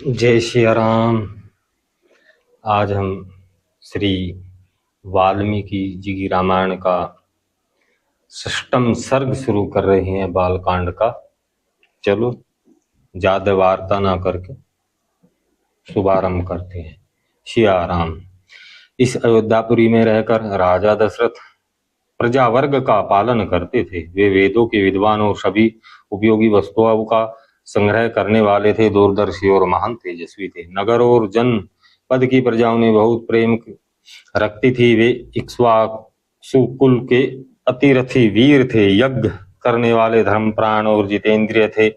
जय श्री राम। आज हम श्री वाल्मीकि जी की रामायण का 6वां सर्ग शुरू कर रहे हैं, बालकांड का। चलो ज्यादा वार्ता ना करके शुभारंभ करते हैं। श्री राम। इस अयोध्यापुरी में रहकर राजा दशरथ प्रजा वर्ग का पालन करते थे। वे वेदों के विद्वान और सभी उपयोगी वस्तुओं का संग्रह करने वाले थे। दूरदर्शी और महान तेजस्वी थे। नगर और जन पद की प्रजा उन्हें बहुत प्रेम रखती थी। वे इक्ष्वाकु कुल के अतिरथी वीर थे। यज्ञ करने वाले धर्मप्राण और जितेंद्रिय थे।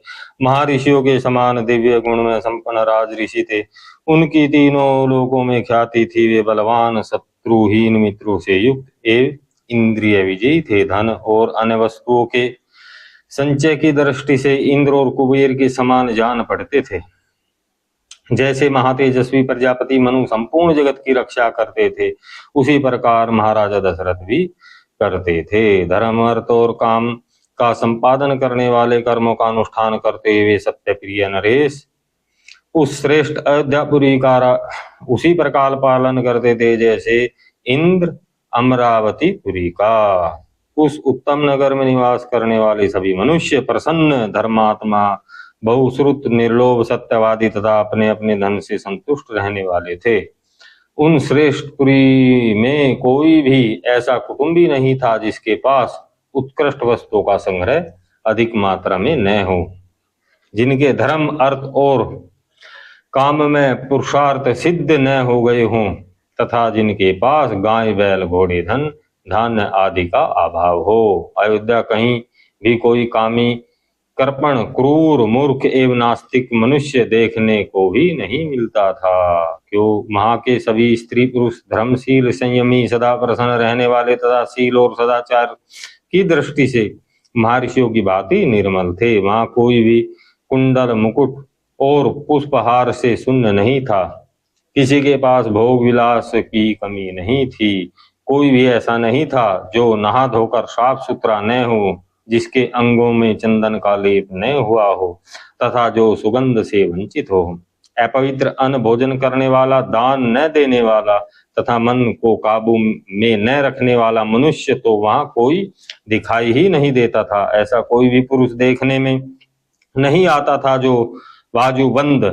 महर्षियों के समान दिव्य गुण में संपन्न राज ऋषि थे। उनकी तीनों लोकों में ख्याति थी। वे बलवान, शत्रुहीन, मित्रों से युक्त एवं इंद्रिय विजयी थे। धन और अन्य वस्तुओं के संचय की दृष्टि से इंद्र और कुबेर के समान जान पड़ते थे। जैसे महातेजस्वी प्रजापति मनु संपूर्ण जगत की रक्षा करते थे, उसी प्रकार महाराजा दशरथ भी करते थे। धर्म, अर्थ और काम का संपादन करने वाले, कर्मों का अनुष्ठान करते हुए सत्य प्रिय नरेश उस श्रेष्ठ अयोध्यापुरी का उसी प्रकार पालन करते थे जैसे इंद्र अमरावती पुरी का। उस उत्तम नगर में निवास करने वाले सभी मनुष्य प्रसन्न, धर्मात्मा, बहुश्रुत, निर्लोभ, सत्यवादी तथा अपने अपने धन से संतुष्ट रहने वाले थे। उन श्रेष्ठ पुरी में कोई भी ऐसा कुटुंबी नहीं था जिसके पास उत्कृष्ट वस्तुओं का संग्रह अधिक मात्रा में न हो, जिनके धर्म, अर्थ और काम में पुरुषार्थ सिद्ध न हो गए हों, तथा जिनके पास गाय, बैल, घोड़े, धन धान्य आदि का अभाव हो। अयोध्या कहीं भी कोई कामी, कर्पण, क्रूर, मूर्ख एवं नास्तिक मनुष्य देखने को भी नहीं मिलता था। क्यों वहां के सभी स्त्री पुरुष धर्मशील, संयमी, सदा प्रसन्न रहने वाले तथा शील और सदाचार की दृष्टि से महर्षियों की भांति निर्मल थे। वहां कोई भी कुंडल, मुकुट और पुष्पहार से शून्य नहीं था। किसी के पास भोग विलास की कमी नहीं थी। कोई भी ऐसा नहीं था जो नहा धोकर साफ सुथरा न हो, जिसके अंगों में चंदन का लेप न हुआ हो तथा जो सुगंध से वंचित हो। अपवित्र अन्न भोजन करने वाला, दान न देने वाला तथा मन को काबू में न रखने वाला मनुष्य तो वहां कोई दिखाई ही नहीं देता था। ऐसा कोई भी पुरुष देखने में नहीं आता था जो बाजूबंद,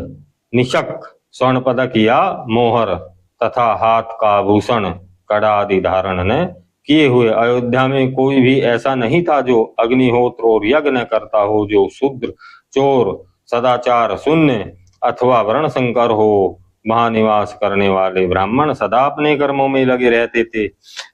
निशक, स्वर्ण पदक या मोहर तथा हाथ का आभूषण, कड़ा आदि धारण न किए हुए। अयोध्या में कोई भी ऐसा नहीं था जो अग्निहोत्र और यज्ञ न करता हो, जो शूद्र, चोर, सदाचार शून्य अथवा वर्ण संकर हो। वहां निवास करने वाले ब्राह्मण सदा अपने कर्मों में लगे रहते थे,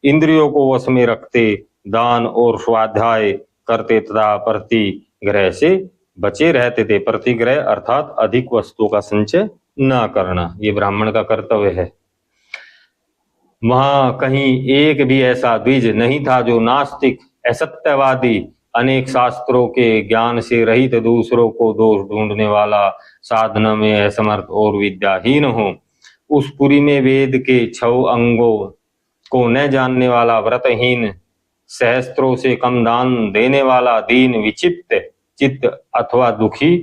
इंद्रियों को वश में रखते, दान और स्वाध्याय करते तथा प्रतिग्रह से बचे रहते थे। प्रतिग्रह अर्थात अधिक वस्तुओं का संचय न करना, ये ब्राह्मण का कर्तव्य है। वहां कहीं एक भी ऐसा द्विज नहीं था जो नास्तिक, असत्यवादी, अनेक शास्त्रों के ज्ञान से रहित, दूसरों को दोष ढूंढने वाला, साधना में असमर्थ और विद्याहीन हो। उस पुरी में वेद के 6 अंगों को न जानने वाला, व्रतहीन, सहस्त्रों से कम दान देने वाला, दीन, विचित्र चित्त अथवा दुखी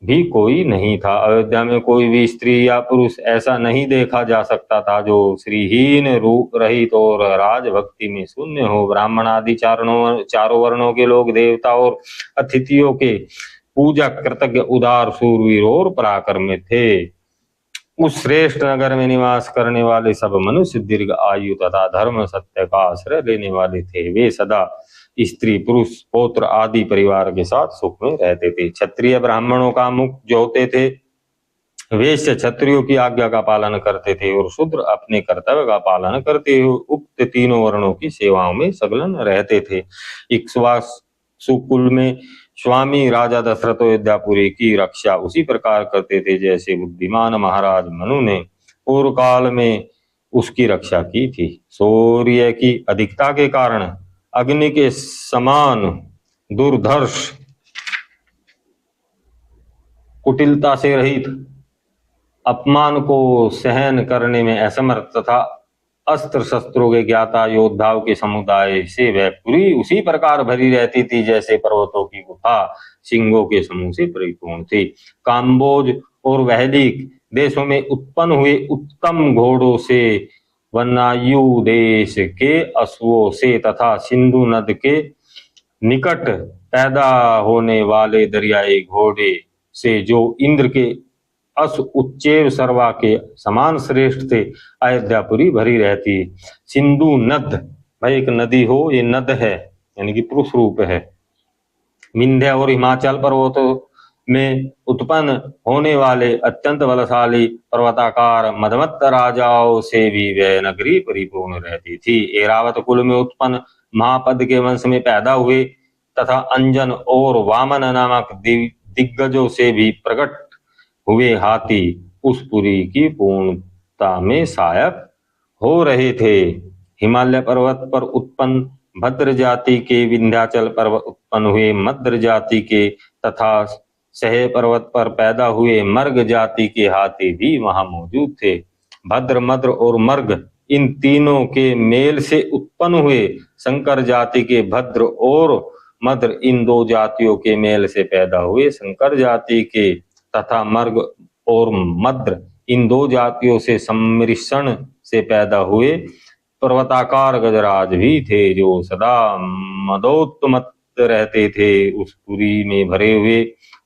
भी कोई नहीं था। अयोध्या में कोई भी स्त्री या पुरुष ऐसा नहीं देखा जा सकता था जो श्रीहीन, रूप रहित और राजभक्ति में शून्य हो। ब्राह्मण आदि चारों वर्णों के लोग देवता और अतिथियों के पूजक, कृतज्ञ, उदार, शूरवीर और पराक्रमी थे। उस श्रेष्ठ नगर में निवास करने वाले सब मनुष्य दीर्घ आयु तथा धर्म, सत्य का आश्रय लेने वाले थे। वे सदा स्त्री, पुरुष, पौत्र आदि परिवार के साथ सुख में रहते थे। क्षत्रिय ब्राह्मणों का मुख जो होते थे, वैश्य क्षत्रियों की आज्ञा का पालन करते थे और शूद्र अपने कर्तव्य का पालन करते हुए उक्त तीनों वर्णों की सेवाओं में संलग्न रहते थे। इक्ष्वाकु कुल में स्वामी राजा दशरथ अयोध्यापुरी की रक्षा उसी प्रकार करते थे जैसे बुद्धिमान महाराज मनु ने पूर्व काल में उसकी रक्षा की थी। सूर्य की अधिकता के कारण अग्नि के समान दुर्धर्ष, कुटिलता से रहित, अपमान को सहन करने में असमर्थ तथा अस्त्र शस्त्रों के ज्ञाता योद्धाओं के समुदाय से वह पुरी उसी प्रकार भरी रहती थी जैसे पर्वतों की गुफा सिंहों के समूह से परिपूर्ण थी। काम्बोज और वैलिक देशों में उत्पन्न हुए उत्तम घोड़ों से, वनायु देश के अश्वों से तथा सिंधु नद के निकट पैदा होने वाले दरियाई घोड़े से जो इंद्र के अस उच्चैव सर्वा के समान श्रेष्ठ थे, अयोध्यापुरी भरी रहती। सिंधु नद, भाई एक नदी हो, ये नद है यानी कि पुरुष रूप है। विंध्य और हिमाचल पर्वतों में उत्पन्न होने वाले अत्यंत बलशाली पर्वताकार मदमत्त राजाओं से भी वह नगरी परिपूर्ण रहती थी। ऐरावत कुल में उत्पन्न महापद के वंश में पैदा हुए तथा अंजन और वामन नामक दिग्गजों से भी प्रकट हुए हाथी उस पुरी की पूर्णता में सहायक हो रहे थे। हिमालय पर्वत पर उत्पन्न भद्र जाति के, विंध्याचल पर्वत उत्पन्न हुए मद्र जाति के तथा सह पर्वत पर पैदा हुए मर्ग जाति के हाथी भी वहां मौजूद थे। भद्र, मद्र और मर्ग इन तीनों के मेल से उत्पन्न हुए। शंकर जाति के भद्र और मद्र इन दो जातियों के मेल से पैदा हुए। शंकर जाति के तथा मर्ग और मद्र इन दो जातियों से सम्मिश्रण से पैदा हुए पर्वताकार गजराज भी थे, जो सदा मदोन्मत्त रहते थे। उस पुरी में भरे हुए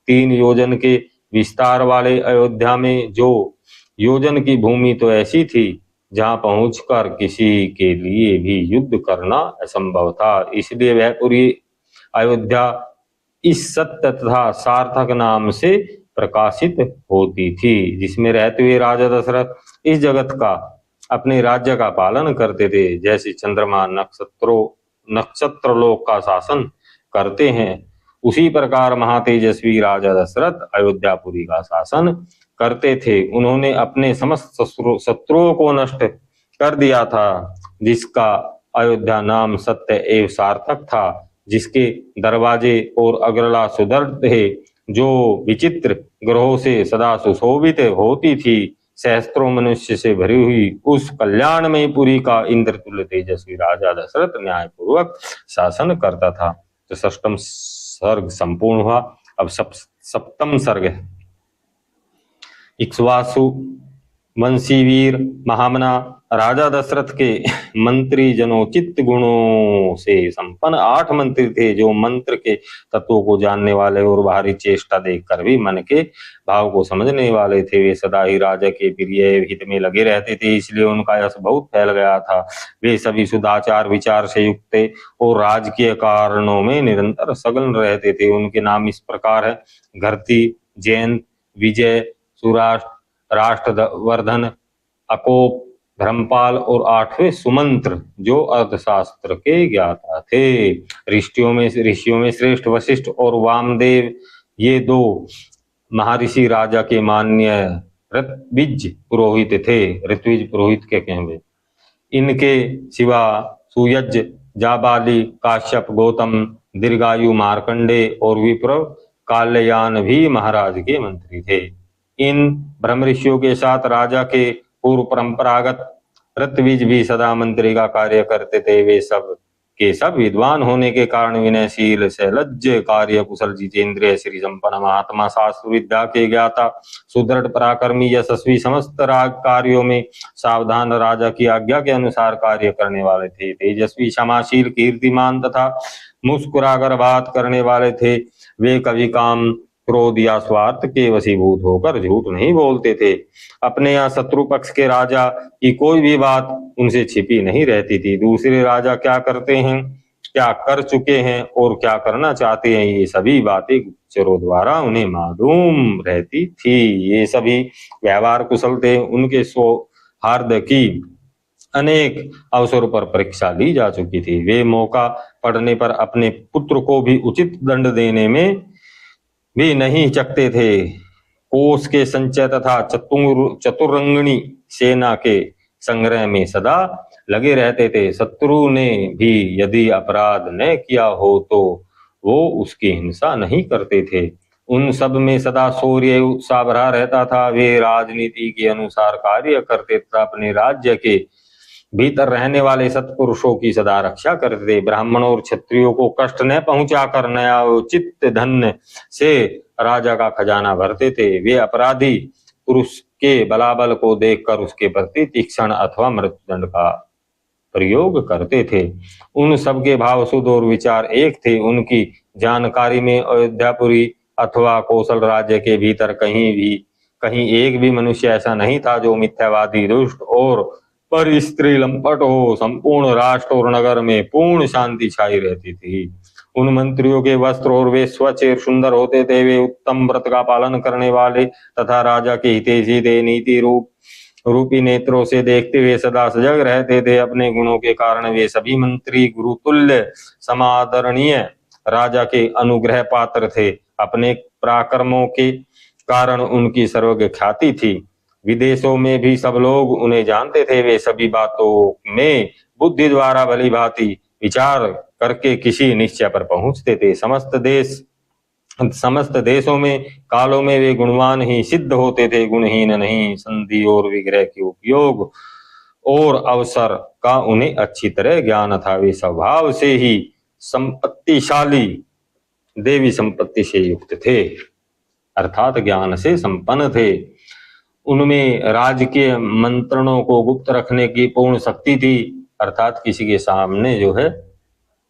3 योजन के विस्तार वाले अयोध्या में जो योजन की भूमि तो ऐसी थी जहां पहुंचकर किसी के लिए भी युद्ध करना असंभव था। इसलिए वह पुरी अयोध्या इस सत्य तथा सार्थक नाम से प्रकाशित होती थी, जिसमें रहते हुए राजा दशरथ इस जगत का अपने राज्य का पालन करते थे। जैसे चंद्रमा नक्षत्रलोक का शासन करते हैं, उसी प्रकार महातेजस्वी राजा दशरथ अयोध्यापुरी का शासन करते थे। उन्होंने अपने समस्त शत्रुओं को नष्ट कर दिया था, जिसका अयोध्या नाम सत्य एवं सार्थक था, जिसके दरवाजे और अग्रला सुदृढ़ थे, जो विचित्र ग्रहों से सदा सुशोभित होती थी, सहस्त्रों मनुष्य से भरी हुई उस कल्याणमयी पुरी का इंद्रतुल्य तेजस्वी राजा दशरथ न्यायपूर्वक शासन करता था। तो षष्ठम सर्ग संपूर्ण हुआ। अब सप्तम सर्ग है। इक्ष्वाकु वंशीवीर महामना राजा दशरथ के मंत्री जनोचित गुणों से संपन्न 8 मंत्री थे, जो मंत्र के तत्वों को जानने वाले और बाहरी चेष्टा देखकर भी मन के भाव को समझने वाले थे। वे सदा ही राजा के प्रिय हित में लगे रहते थे, इसलिए उनका यश बहुत फैल गया था। वे सभी सदाचार विचार से युक्त थे और राजकीय कारणों में निरंतर सघन रहते थे। उनके नाम इस प्रकार है: घरती, जयंत, विजय, सुराष्ट्र, राष्ट्रवर्धन, अकोप, धर्मपाल और 8वें सुमंत्र, जो अर्थशास्त्र के ज्ञाता थे। ऋषियों में श्रेष्ठ वशिष्ठ और वामदेव ये 2 महर्षि राजा के मान्य ऋत्विज पुरोहित थे। ऋत्विज पुरोहित के कहवे। इनके सिवा सुयज्ञ, जाबाली, काश्यप, गौतम, दीर्घायु, मार्कंडे और विप्र काल्यायन भी महाराज के मंत्री थे। इन ब्रह्म ऋषियों के साथ राजा के पूर्व परंपरागत ऋत्विज भी सदा मंत्री का कार्य करते थे। वे सब के सब विद्वान होने के कारण विनयशील, सलज्ज, कार्य कुशल, जितेंद्रिय, श्री संपन्न, महात्मा, शास्त्र विद्या के ज्ञाता, सुदृढ़, पराक्रमी, यशस्वी, समस्त राग कार्यों में सावधान, राजा की आज्ञा के अनुसार कार्य करने वाले थे। तेजस्वी, क्षमाशील, कीर्तिमान तथा मुस्कुराकर बात करने वाले थे। वे कभी काम, क्रोध या स्वार्थ के वशीभूत होकर झूठ नहीं बोलते थे। अपने या शत्रु पक्ष के राजा की कोई भी बात उनसे छिपी नहीं रहती थी। दूसरे राजा क्या करते हैं, क्या कर चुके हैं और क्या करना चाहते हैं, ये सभी बातें गुप्तचरों द्वारा उन्हें मालूम रहती थी। ये सभी व्यवहार कुशल थे। उनके सौहार्द की अनेक अवसरों पर परीक्षा ली जा चुकी थी। वे मौका पड़ने पर अपने पुत्र को भी उचित दंड देने में भी नहीं चकते थे। कोष के संचय तथा चतुरंगणी सेना के संग्रह में सदा लगे रहते थे। शत्रु ने भी यदि अपराध न किया हो तो वो उसकी हिंसा नहीं करते थे। उन सब में सदा शौर्य उत्साह भरा रहता था। वे राजनीति के अनुसार कार्य करते तथा अपने राज्य के भीतर रहने वाले सत्पुरुषों की सदा रक्षा करते थे। ब्राह्मणों और क्षत्रियों को कष्ट न पहुंचाकर न्यायोचित धन से राजा का खजाना भरते थे। वे अपराधी पुरुष के बलाबल को देखकर उसके प्रति तीक्ष्ण अथवा मृत्युदंड का प्रयोग करते थे। उन सबके भाव शुद्ध और विचार एक थे। उनकी जानकारी में अयोध्यापुरी अथवा कौशल राज्य के भीतर कहीं एक भी मनुष्य ऐसा नहीं था जो मिथ्यावादी, दुष्ट और पर स्त्री लंपट हो। संपूर्ण राष्ट्र और नगर में पूर्ण शांति छाई रहती थी। उन मंत्रियों के वस्त्र और वे स्वच्छ और सुंदर होते थे। वे उत्तम व्रत का पालन करने वाले तथा राजा के हितैषी थे। नीति रूपी नेत्रों से देखते हुए सदा सजग रहते थे। अपने गुणों के कारण वे सभी मंत्री गुरुतुल्य समादरणीय राजा के अनुग्रह पात्र थे। अपने पराक्रमों के कारण उनकी सर्वज्ञ ख्याति थी। विदेशों में भी सब लोग उन्हें जानते थे। वे सभी बातों में बुद्धि द्वारा भली भांति विचार करके किसी निश्चय पर पहुंचते थे। समस्त देशों में कालों में वे गुणवान ही सिद्ध होते थे, गुणहीन नहीं। संधि और विग्रह के उपयोग और अवसर का उन्हें अच्छी तरह ज्ञान था। वे स्वभाव से ही संपत्तिशाली, देवी संपत्ति से युक्त थे, अर्थात ज्ञान से संपन्न थे। उनमें राजकीय मंत्रणों को गुप्त रखने की पूर्ण शक्ति थी, अर्थात किसी के सामने जो है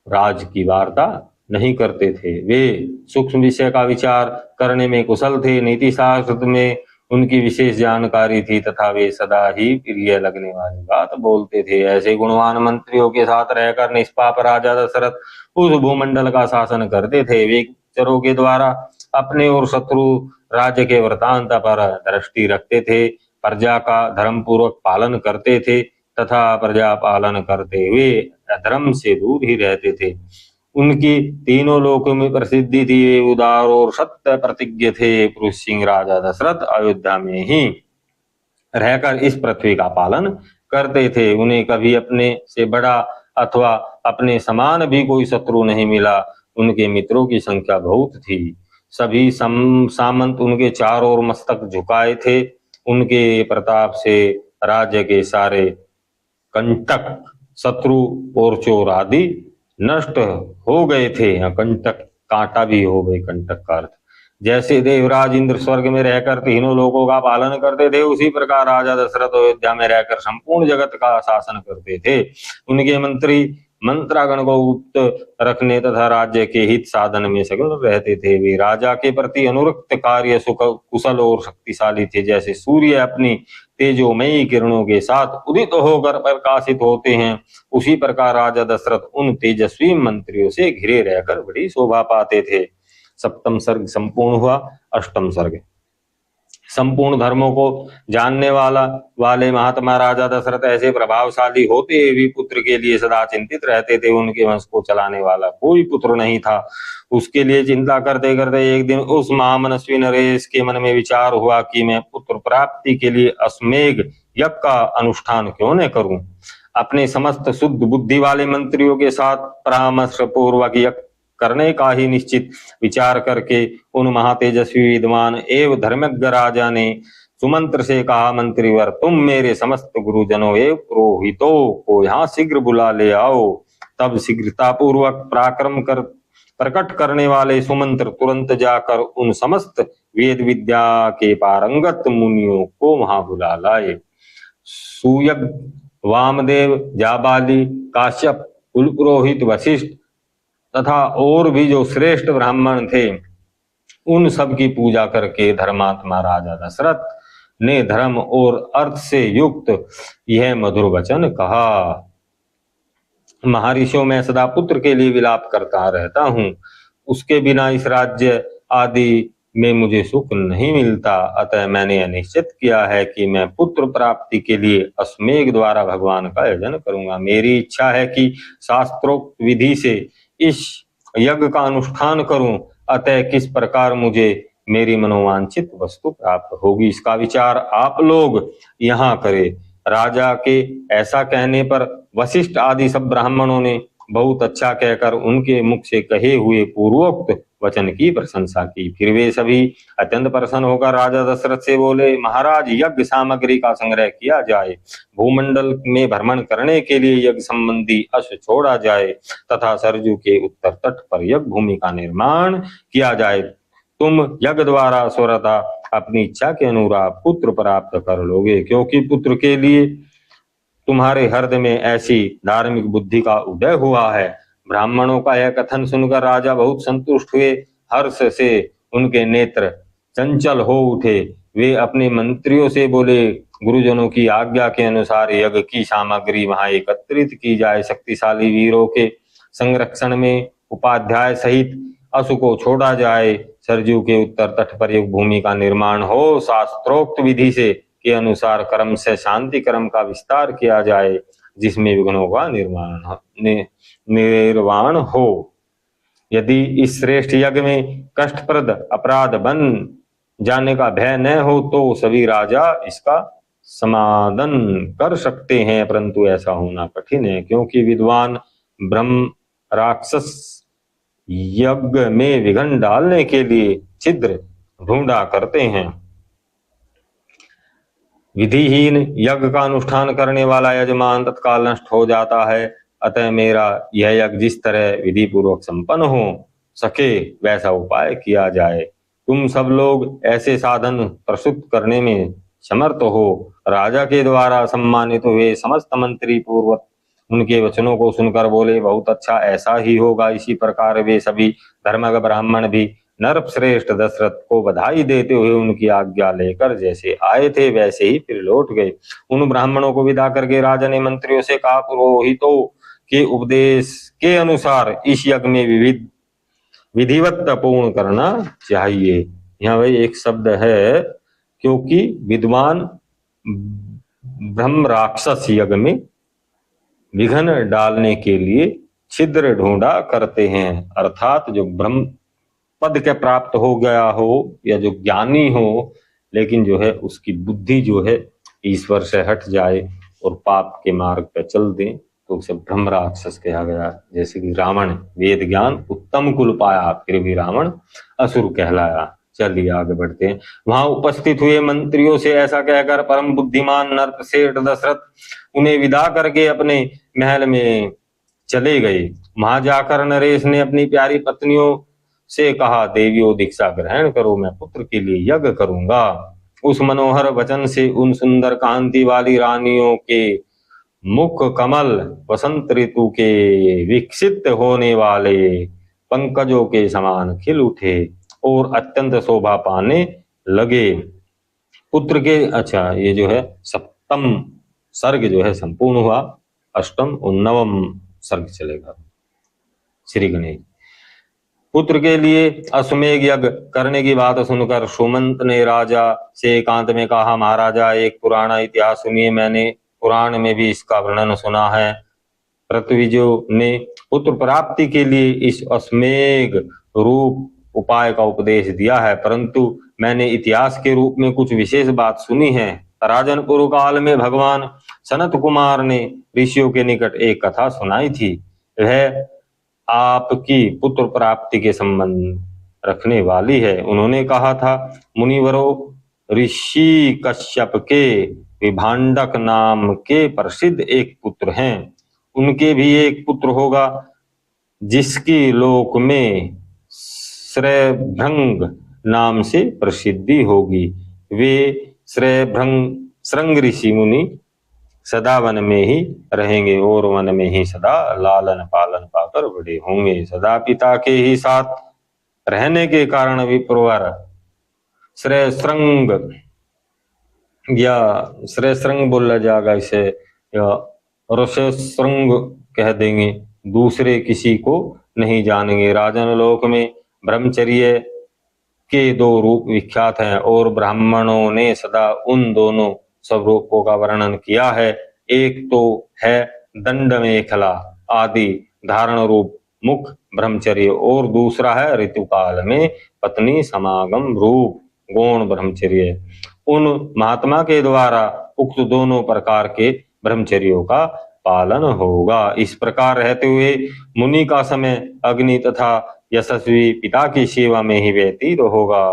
राज की वार्ता नहीं करते थे। वे सूक्ष्म विषय का विचार करने में कुशल थे। नीति शास्त्र में उनकी विशेष जानकारी थी तथा वे सदा ही प्रिय लगने वाली बात बोलते थे। ऐसे गुणवान मंत्रियों के साथ रहकर निष्पाप राजा दशरथ उस भूमंडल का शासन करते थे। वे गुप्तचरों के द्वारा अपने और शत्रु राज्य के वृतांत पर दृष्टि रखते थे। प्रजा का धर्म पूर्वक पालन करते थे तथा प्रजा पालन करते हुए अधर्म से दूर ही रहते थे। उनकी तीनों लोकों में प्रसिद्धि थी। वे उदार और सत्य प्रतिज्ञ थे। पुरुष सिंह राजा दशरथ अयोध्या में ही रहकर इस पृथ्वी का पालन करते थे। उन्हें कभी अपने से बड़ा अथवा अपने समान भी कोई शत्रु नहीं मिला। उनके मित्रों की संख्या बहुत थी। सभी सामंत उनके चारों ओर मस्तक झुकाए थे। उनके प्रताप से राज्य के सारे कंटक, शत्रु और चोर आदि नष्ट हो गए थे। कंटक कांटा भी हो गए, कंटक का अर्थ। जैसे देवराज इंद्र स्वर्ग में रहकर तीनों लोकों का पालन करते थे, उसी प्रकार राजा दशरथ अयोध्या में रहकर संपूर्ण जगत का शासन करते थे। उनके मंत्री मंत्रागण को गुप्त रखने तथा राज्य के हित साधन में सगल रहते थे। वे राजा के प्रति अनुरक्त कार्य कुशल और शक्तिशाली थे। जैसे सूर्य अपनी तेजोमयी किरणों के साथ उदित होकर प्रकाशित होते हैं, उसी प्रकार राजा दशरथ उन तेजस्वी मंत्रियों से घिरे रहकर बड़ी शोभा पाते थे। सप्तम सर्ग संपूर्ण हुआ। अष्टम सर्ग। संपूर्ण धर्मों को जानने वाले महात्मा राजा दशरथ ऐसे प्रभावशाली होते हुए पुत्र के लिए सदा चिंतित रहते थे। उनके वंश को चलाने वाला कोई पुत्र नहीं था। उसके लिए चिंता करते करते एक दिन उस महामनस्वी नरेश के मन में विचार हुआ कि मैं पुत्र प्राप्ति के लिए अश्वमेध यज्ञ का अनुष्ठान क्यों न करूं। अपने समस्त शुद्ध बुद्धि वाले मंत्रियों के साथ परामर्श पूर्वक यज्ञ करने का ही निश्चित विचार करके उन महातेजस्वी विद्वान एवं धर्मज्ञ राजा ने सुमंत्र से कहा, मंत्रीवर, तुम मेरे समस्त गुरुजनों एवं पुरोहितों को यहाँ शीघ्र बुला ले आओ। तब शीघ्रता पूर्वक पराक्रम कर प्रकट करने वाले सुमंत्र तुरंत जाकर उन समस्त वेद विद्या के पारंगत मुनियों को वहां बुला लाए। सूयग, वामदेव, जाबाली, काश्यप, कुलपुरोहित वशिष्ठ तथा और भी जो श्रेष्ठ ब्राह्मण थे, उन सब की पूजा करके धर्मात्मा राजा दशरथ ने धर्म और अर्थ से युक्त यह मधुर वचन कहा। महर्षियों में सदा पुत्र के लिए विलाप करता रहता हूँ। उसके बिना इस राज्य आदि में मुझे सुख नहीं मिलता। अतः मैंने निश्चित किया है कि मैं पुत्र प्राप्ति के लिए अश्वमेध द्वारा भगवान का यजन करूंगा। मेरी इच्छा है कि शास्त्रोक्त विधि से इस यज्ञ का अनुष्ठान करूं। अतः किस प्रकार मुझे मेरी मनोवांछित वस्तु प्राप्त होगी, इसका विचार आप लोग यहाँ करें। राजा के ऐसा कहने पर वशिष्ठ आदि सब ब्राह्मणों ने बहुत अच्छा कहकर उनके मुख से कहे हुए पूर्वोक्त वचन की प्रशंसा की। फिर वे सभी अत्यंत प्रसन्न होकर राजा दशरथ से बोले, महाराज, यज्ञ सामग्री का संग्रह किया जाए, भूमंडल में भ्रमण करने के लिए यज्ञ संबंधी अश्व छोड़ा जाए तथा सरजू के उत्तर तट पर यज्ञ भूमि का निर्माण किया जाए। तुम यज्ञ द्वारा स्वरता अपनी इच्छा के अनुरूप पुत्र प्राप्त कर लोगे, क्योंकि पुत्र के लिए तुम्हारे हृदय में ऐसी धार्मिक बुद्धि का उदय हुआ है। ब्राह्मणों का यह कथन सुनकर राजा बहुत संतुष्ट हुए। हर्ष से उनके नेत्र चंचल हो उठे। वे अपने मंत्रियों से बोले, गुरुजनों की आज्ञा के अनुसार यज्ञ की सामग्री वहां एकत्रित की जाए, शक्तिशाली वीरों के संरक्षण में उपाध्याय सहित अश्व को छोड़ा जाए, सरजू के उत्तर तट पर एक भूमि का निर्माण हो, शास्त्रोक्त विधि से के अनुसार कर्म से शांति कर्म का विस्तार किया जाए, जिसमें विघ्नों का निर्वाण हो। यदि इस श्रेष्ठ यज्ञ में कष्टप्रद अपराध बन जाने का भय न हो तो सभी राजा इसका समाधान कर सकते हैं, परंतु ऐसा होना कठिन है, क्योंकि विद्वान ब्रह्म राक्षस यज्ञ में विघ्न डालने के लिए छिद्र ढूंढा करते हैं। विधिहीन यज्ञ का अनुष्ठान करने वाला यजमान तत्काल नष्ट हो जाता है। अतः मेरा यह यज्ञ जिस तरह विधि पूर्वक संपन्न हो सके वैसा उपाय किया जाए। तुम सब लोग ऐसे साधन प्रस्तुत करने में समर्थ हो। राजा के द्वारा सम्मानित हुए समस्त मंत्री पूर्वक उनके वचनों को सुनकर बोले, बहुत अच्छा, ऐसा ही होगा। इसी प्रकार वे सभी धर्मज्ञ ब्राह्मण भी नरश्रेष्ठ दशरथ को बधाई देते हुए उनकी आज्ञा लेकर जैसे आए थे वैसे ही फिर लौट गए। उन ब्राह्मणों को विदा करके राजा ने मंत्रियों से कहा, पुरोहितों के उपदेश के अनुसार इस यज्ञ में विधिवत पूर्ण करना चाहिए। यहाँ भाई एक शब्द है, क्योंकि विद्वान ब्रह्म राक्षस यज्ञ में विघ्न डालने के लिए छिद्र ढूंढा करते हैं, अर्थात जो ब्रह्म पद के प्राप्त हो गया हो या जो ज्ञानी हो, लेकिन जो है उसकी बुद्धि जो है ईश्वर से हट जाए और पाप के मार्ग पर चल दे तो उसे ब्रह्म राक्षस कहा गया। जैसे कि रावण वेद ज्ञान उत्तम कुल पाया, फिर भी रावण असुर कहलाया। चलिए आगे बढ़ते हैं। वहां उपस्थित हुए मंत्रियों से ऐसा कहकर परम बुद्धिमान नरसेठ दशरथ उन्हें विदा करके अपने महल में चले गए। वहां जाकर नरेश ने अपनी प्यारी पत्नियों से कहा, देवियों दीक्षा ग्रहण करो, मैं पुत्र के लिए यज्ञ करूंगा। उस मनोहर वचन से उन सुंदर कांति वाली रानियों के मुख कमल वसंत ऋतु के विकसित होने वाले पंकजों के समान खिल उठे और अत्यंत शोभा पाने लगे। पुत्र के ये जो है सप्तम सर्ग जो है संपूर्ण हुआ, अष्टम और नवम सर्ग चलेगा। श्री गणेश। पुत्र के लिए अश्वमेध यज्ञ करने की बात सुनकर सुमंत ने राजा से एकांत में कहा, महाराजा, एक पुराना इतिहास सुनिए। मैंने पुराण में भी इसका वर्णन सुना है। पृथ्वीजों ने पुत्र प्राप्ति के लिए इस अश्वमेध रूप उपाय का उपदेश दिया है, परंतु मैंने इतिहास के रूप में कुछ विशेष बात सुनी है। राजन पूर्व काल में भगवान सनत कुमार ने ऋषियों के निकट एक कथा सुनाई थी। वह आपकी पुत्र प्राप्ति के संबंध रखने वाली है। उन्होंने कहा था, मुनिवरों, ऋषि कश्यप के विभांडक नाम के प्रसिद्ध एक पुत्र हैं। उनके भी एक पुत्र होगा जिसकी लोक में श्रेयभृंग नाम से प्रसिद्धि होगी। वे श्रृंग ऋषि मुनि सदा वन में ही रहेंगे और वन में ही सदा लालन पालन पाकर बड़े होंगे। सदा पिता के ही साथ रहने के कारण विप्रवर श्रेयश्रृंग या श्रेयश्रृंग बोला जाएगा इसे, या ऋषश्रृंग कह देंगे, दूसरे किसी को नहीं जानेंगे। राजन लोक में ब्रह्मचर्य के दो रूप विख्यात हैं और ब्राह्मणों ने सदा उन दोनों स्वरूपों का वर्णन किया है। एक तो है दंड मेखला आदि धारण रूप मुख ब्रह्मचर्य और दूसरा है ऋतुकाल में पत्नी समागम रूप गौण ब्रह्मचर्य। उन महात्मा के द्वारा उक्त दोनों प्रकार के ब्रह्मचर्यों का पालन होगा। इस प्रकार रहते हुए मुनि का समय अग्नि तथा यशस्वी पिता की सेवा में ही व्यतीत होगा।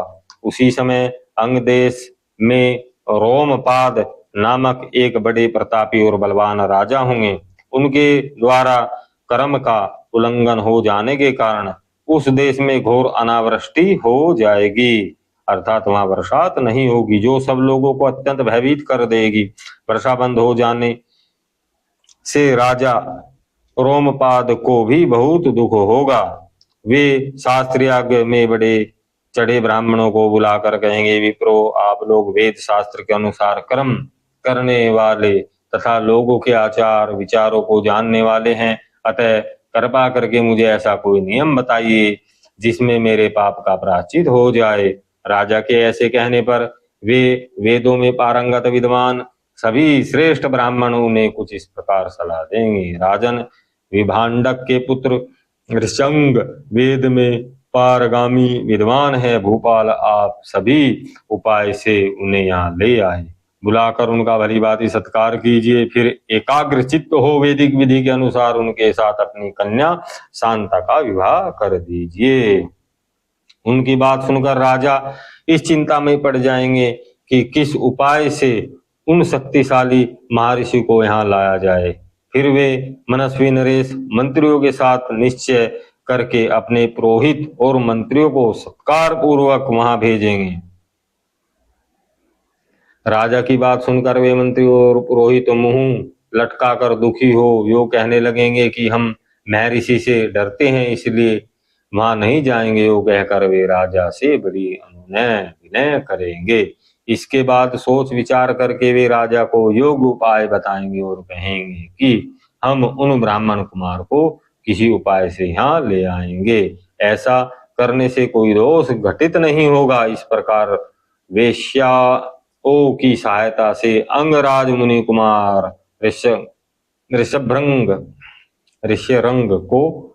उसी समय अंग देश में रोमपाद नामक एक बड़े प्रतापी और बलवान राजा होंगे। उनके द्वारा कर्म का उल्लंघन हो जाने के कारण उस देश में घोर अनावृष्टि हो जाएगी, अर्थात वहां बरसात नहीं होगी, जो सब लोगों को अत्यंत भयभीत कर देगी। वर्षा बंद हो जाने से राजा रोमपाद को भी बहुत दुख होगा। वे शास्त्रयाज्ञ में बड़े चढ़े ब्राह्मणों को बुलाकर कहेंगे, विप्रो, आप लोग वेद शास्त्र के अनुसार कर्म करने वाले तथा लोगों के आचार विचारों को जानने वाले हैं, अतः कृपा करके मुझे ऐसा कोई नियम बताइए जिसमें मेरे पाप का प्रायश्चित हो जाए। राजा के ऐसे कहने पर वे वेदों में पारंगत विद्वान सभी श्रेष्ठ ब्राह्मण उन्हें कुछ इस प्रकार सलाह देंगे। राजन, विभांडक के पुत्र ऋषंग वेद में पारगामी विद्वान है। भूपाल, आप सभी उपाय से उन्हें यहाँ ले आए, बुलाकर उनका भली भांति सत्कार कीजिए, फिर एकाग्र चित्त हो वैदिक विधि के अनुसार उनके साथ अपनी कन्या शांता का विवाह कर दीजिए। उनकी बात सुनकर राजा इस चिंता में पड़ जाएंगे कि किस उपाय से उन शक्तिशाली महर्षि को यहाँ लाया जाए। फिर वे मनस्वी नरेश मंत्रियों के साथ निश्चय करके अपने पुरोहित और मंत्रियों को सत्कार पूर्वक वहां भेजेंगे। राजा की बात सुनकर वे मंत्री और पुरोहित मुंह लटकाकर दुखी हो यो कहने लगेंगे कि हम महर्षि से डरते हैं, इसलिए वहां नहीं जाएंगे। वो कहकर वे राजा से बड़ी अनुनय विनय करेंगे। इसके बाद सोच विचार करके वे राजा को योग्य उपाय बताएंगे और कहेंगे कि हम उन ब्राह्मण कुमार को किसी उपाय से यहाँ ले आएंगे, ऐसा करने से कोई दोष घटित नहीं होगा। इस प्रकार वेश्याओं की सहायता से अंगराज मुनि कुमार ऋष्यरंग को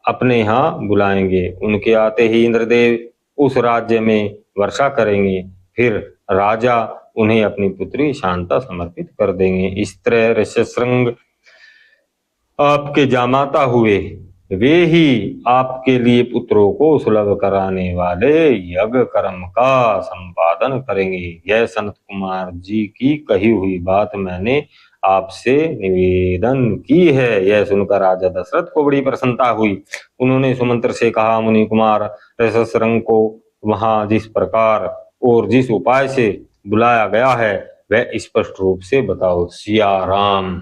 अपने यहाँ बुलाएंगे। उनके आते ही इंद्रदेव उस राज्य में वर्षा करेंगे, फिर राजा उन्हें अपनी पुत्री शांता समर्पित कर देंगे। इस तरह ऋष्यशृंग आपके जामाता हुए, वे ही आपके लिए पुत्रों को सुलभ कराने वाले यज्ञ कर्म का संपादन करेंगे। यह सनत कुमार जी की कही हुई बात मैंने आपसे निवेदन की है। यह सुनकर राजा दशरथ को बड़ी प्रसन्नता हुई। उन्होंने सुमंत्र से कहा, मुनि कुमार ऋष्यशृंग को वहां जिस प्रकार और जिस उपाय से बुलाया गया है वह स्पष्ट रूप से बताओ। सिया राम।